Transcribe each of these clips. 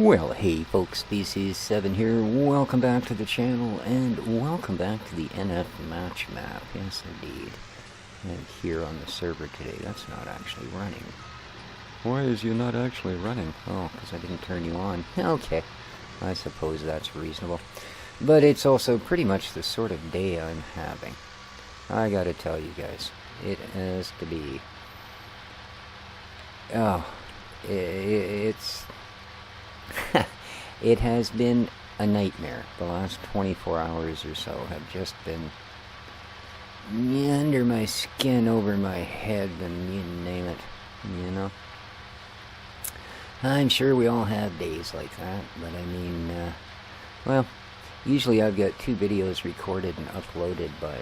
Well, hey folks, Species 7 here. Welcome back to the channel, and welcome back to the NF match map. Yes, indeed. And here on the server today, that's not actually running. Why is you not actually running? Oh, because I didn't turn you on. Okay, I suppose that's reasonable. But it's also pretty much the sort of day I'm having. I gotta tell you guys, it has to be... Oh, it's... It has been a nightmare. The last 24 hours or so have just been under my skin, over my head, and you name it, you know. I'm sure we all have days like that, but I mean, well, usually I've got 2 videos recorded and uploaded by,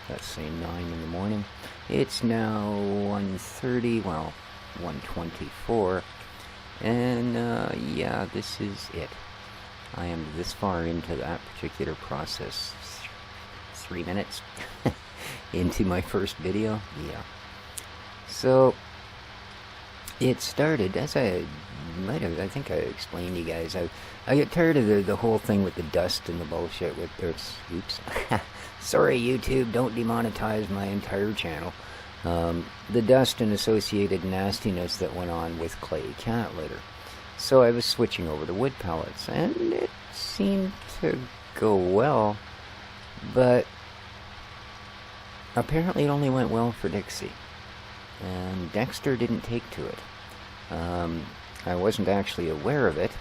let's say, 9 in the morning. It's now 1:30, well, 1:24. And, yeah, this is it. I am this far into that particular process. 3 minutes into my first video. Yeah. So, it started, as I might have, I think I explained to you guys, I get tired of the whole thing with the dust and the bullshit with, oops. Sorry, YouTube, don't demonetize my entire channel. The dust and associated nastiness that went on with clay cat litter. So I was switching over to wood pellets, and it seemed to go well, but apparently it only went well for Dixie, and Dexter didn't take to it. I wasn't actually aware of it.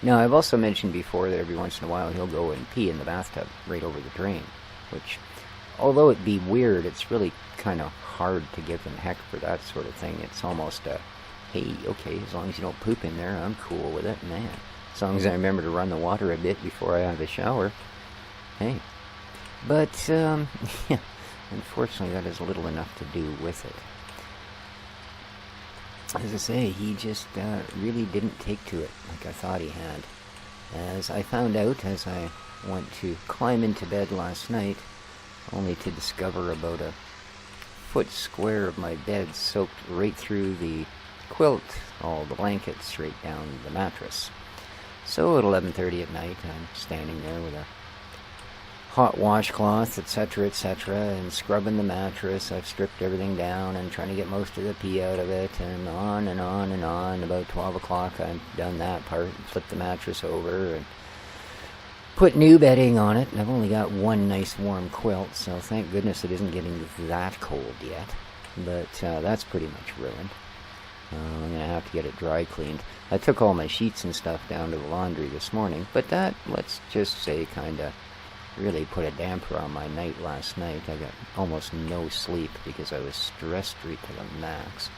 Now, I've also mentioned before that every once in a while he'll go and pee in the bathtub right over the drain, which, although it be weird, it's really kind of hard to give him heck for that sort of thing. It's almost a, hey, okay, as long as you don't poop in there, I'm cool with it, man. As long as I remember to run the water a bit before I have a shower, hey. But, yeah, unfortunately that has little enough to do with it. As I say, he just really didn't take to it like I thought he had. As I found out as I went to climb into bed last night, only to discover about a foot square of my bed soaked right through the quilt, all the blankets straight down the mattress. So at 11:30 at night, I'm standing there with a hot washcloth, etc., and scrubbing the mattress. I've stripped everything down and trying to get most of the pee out of it, and on and on and on. About 12 o'clock, I've done that part, flipped the mattress over, and put new bedding on it, and I've only got one nice warm quilt, so thank goodness it isn't getting that cold yet. But that's pretty much ruined. I'm going to have to get it dry cleaned. I took all my sheets and stuff down to the laundry this morning, but that, let's just say, kind of really put a damper on my night last night. I got almost no sleep because I was stressed right to the max.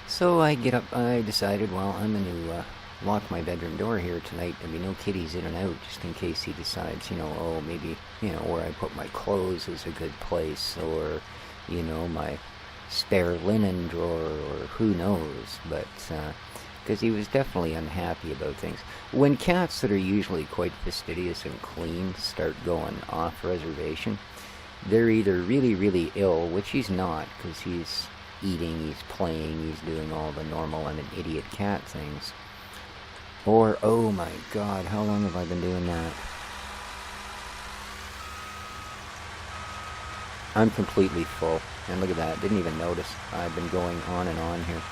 So I get up, I decided, well, I'm going to lock my bedroom door here tonight. There'll be no kitties in and out, just in case he decides, you know, oh, maybe, you know, where I put my clothes is a good place, or, you know, my spare linen drawer, or who knows. But because he was definitely unhappy about things. When cats that are usually quite fastidious and clean start going off reservation, they're either really, really ill, which he's not, because he's eating, he's playing, he's doing all the normal I'm an idiot cat things. Or, oh my god, how long have I been doing that? I'm completely full. And look at that, didn't even notice. I've been going on and on here.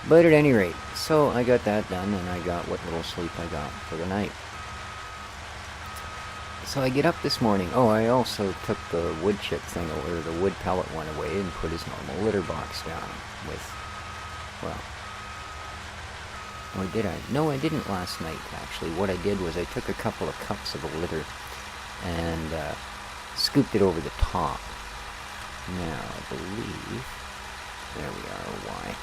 But at any rate, so I got that done, and I got what little sleep I got for the night. So I get up this morning. Oh, I also took the wood chip thing, or the wood pellet one away, and put his normal litter box down with, well... Or did I? No, I didn't last night, actually. What I did was I took a couple of cups of the litter and scooped it over the top. Now, I believe... There we are, why?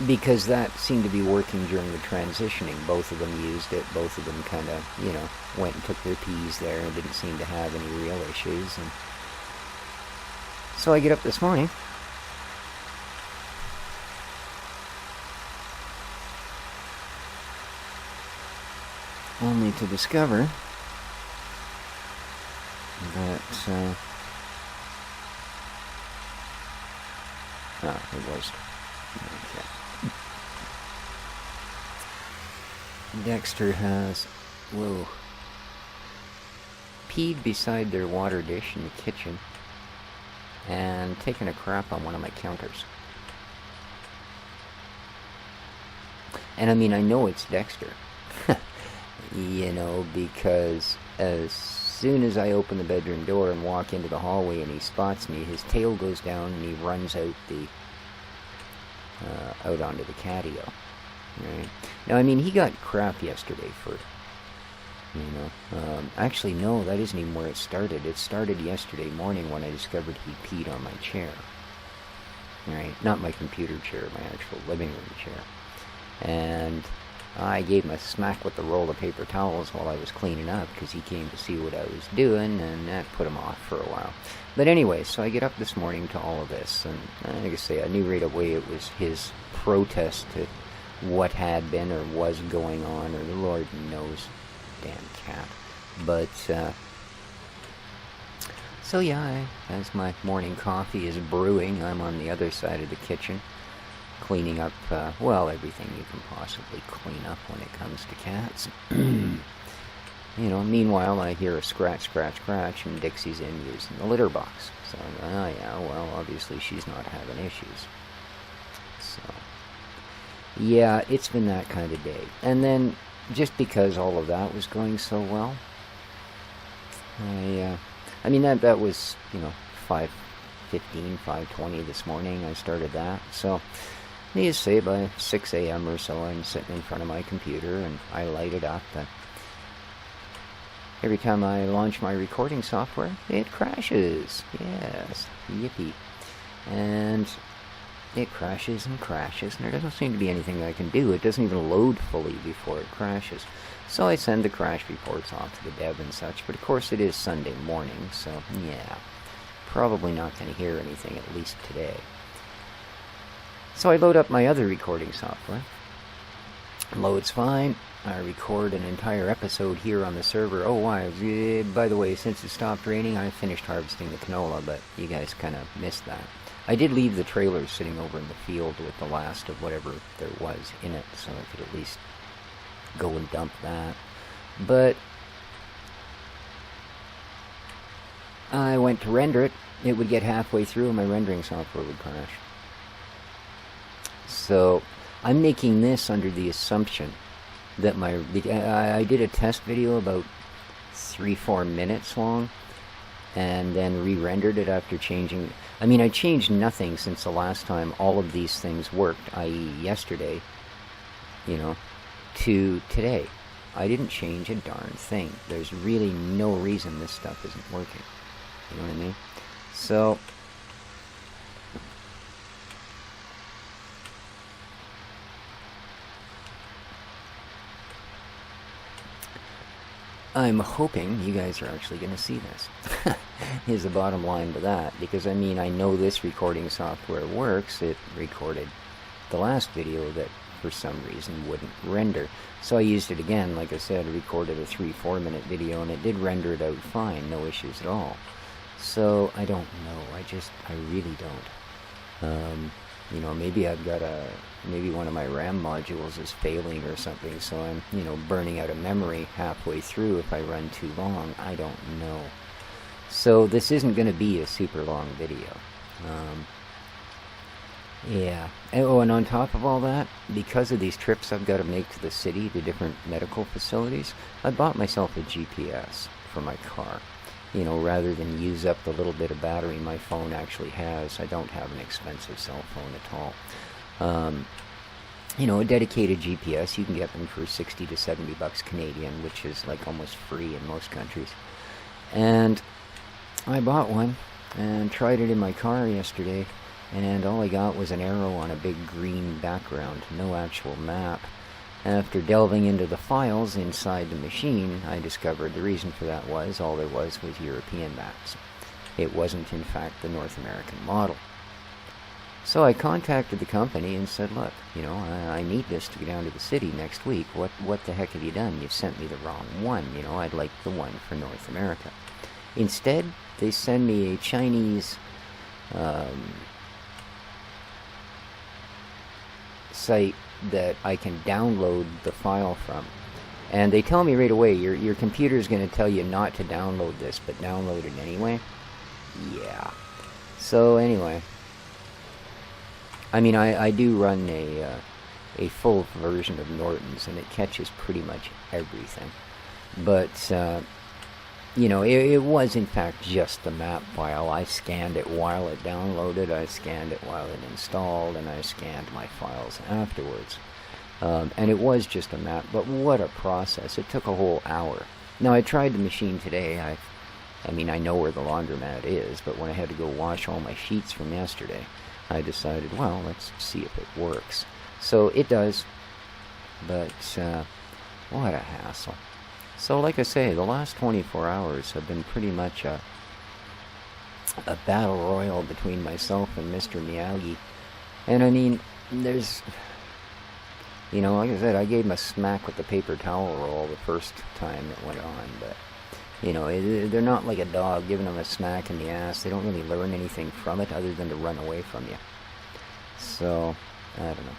Because that seemed to be working during the transitioning. Both of them used it. Both of them kind of, you know, went and took their pees there and didn't seem to have any real issues. And so I get up this morning, only to discover that Ah, it was. Okay. Dexter has, whoa, peed beside their water dish in the kitchen and taken a crap on one of my counters. And I mean, I know it's Dexter. You know, because as soon as I open the bedroom door and walk into the hallway and he spots me, his tail goes down and he runs out out onto the catio. Right? Now, I mean, he got crap yesterday for, actually, no, that isn't even where it started. It started yesterday morning when I discovered he peed on my chair. Right? Not my computer chair, my actual living room chair. And I gave him a smack with the roll of paper towels while I was cleaning up because he came to see what I was doing, and that put him off for a while. But anyway, so I get up this morning to all of this, and like I say, I knew right away it was his protest to what had been or was going on, or the Lord knows, damn cat. But, so yeah, as my morning coffee is brewing, I'm on the other side of the kitchen, cleaning up, well, everything you can possibly clean up when it comes to cats. Meanwhile, I hear a scratch, scratch, scratch, and Dixie's in using the litter box. So, yeah, well, obviously she's not having issues. So, yeah, it's been that kind of day. And then, just because all of that was going so well, I mean, that was, 5:15, 5:20 this morning, I started that. So, needless to say, by 6 a.m. or so, I'm sitting in front of my computer, and I light it up, and every time I launch my recording software, it crashes. Yes, yippee. And it crashes and crashes, and there doesn't seem to be anything I can do. It doesn't even load fully before it crashes. So I send the crash reports off to the dev and such, but of course it is Sunday morning, so yeah, probably not going to hear anything, at least today. So I load up my other recording software. Loads fine. I record an entire episode here on the server. Oh, why? By the way, since it stopped raining, I finished harvesting the canola, but you guys kind of missed that. I did leave the trailer sitting over in the field with the last of whatever there was in it, so I could at least go and dump that. But I went to render it. It would get halfway through and my rendering software would crash. So I'm making this under the assumption that I did a test video about 3-4 minutes long and then re-rendered it after changing. I mean, I changed nothing since the last time all of these things worked, i.e. yesterday, to today. I didn't change a darn thing. There's really no reason this stuff isn't working. You know what I mean? So I'm hoping you guys are actually going to see this. Is the bottom line to that. Because, I mean, I know this recording software works. It recorded the last video that, for some reason, wouldn't render. So I used it again. Like I said, I recorded a 3-4 minute video, and it did render it out fine. No issues at all. So, I don't know. I really don't. Maybe I've got maybe one of my RAM modules is failing or something, so I'm, burning out of memory halfway through if I run too long. I don't know. So this isn't going to be a super long video. Yeah. Oh, and on top of all that, because of these trips I've got to make to the city, to different medical facilities, I bought myself a GPS for my car. Rather than use up the little bit of battery my phone actually has. I don't have an expensive cell phone at all. A dedicated GPS, you can get them for $60 to $70 Canadian, which is like almost free in most countries. And I bought one and tried it in my car yesterday, and all I got was an arrow on a big green background, no actual map. After delving into the files inside the machine, I discovered the reason for that was all there was European maps. It wasn't, in fact, the North American model. So I contacted the company and said, look, I need this to get down to the city next week. What the heck have you done? You've sent me the wrong one. I'd like the one for North America. Instead, they send me a Chinese site that I can download the file from. And they tell me right away, your computer's going to tell you not to download this, but download it anyway. Yeah. So anyway, I mean, I do run a full version of Norton's, and it catches pretty much everything. But, you know, it was in fact just the map file. I scanned it while it downloaded, I scanned it while it installed, and I scanned my files afterwards. And it was just a map, but what a process. It took a whole hour. Now, I tried the machine today. I mean, I know where the laundromat is, but when I had to go wash all my sheets from yesterday, I decided, well, let's see if it works. So it does, but what a hassle. So like I say, the last 24 hours have been pretty much a battle royal between myself and Mr. Miyagi. And I mean, there's... You know, like I said, I gave him a smack with the paper towel roll the first time it went on, but, you know, they're not like a dog giving them a smack in the ass. They don't really learn anything from it other than to run away from you. So, I don't know.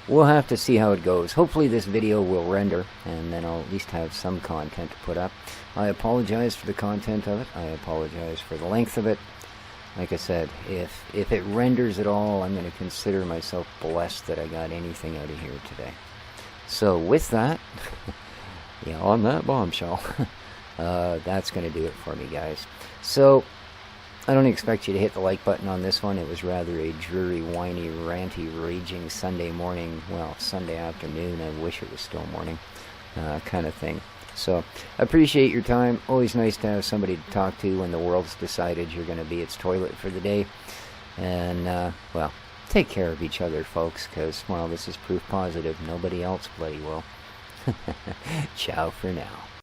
We'll have to see how it goes. Hopefully this video will render, and then I'll at least have some content to put up. I apologize for the content of it. I apologize for the length of it. Like I said, if it renders at all, I'm going to consider myself blessed that I got anything out of here today. So with that, yeah, on that bombshell, that's going to do it for me, guys. So I don't expect you to hit the like button on this one. It was rather a dreary, whiny, ranty, raging Sunday morning, well, Sunday afternoon, I wish it was still morning, kind of thing. So, appreciate your time. Always nice to have somebody to talk to when the world's decided you're going to be its toilet for the day. And, well, take care of each other, folks, because, well, this is proof positive. Nobody else bloody will. Ciao for now.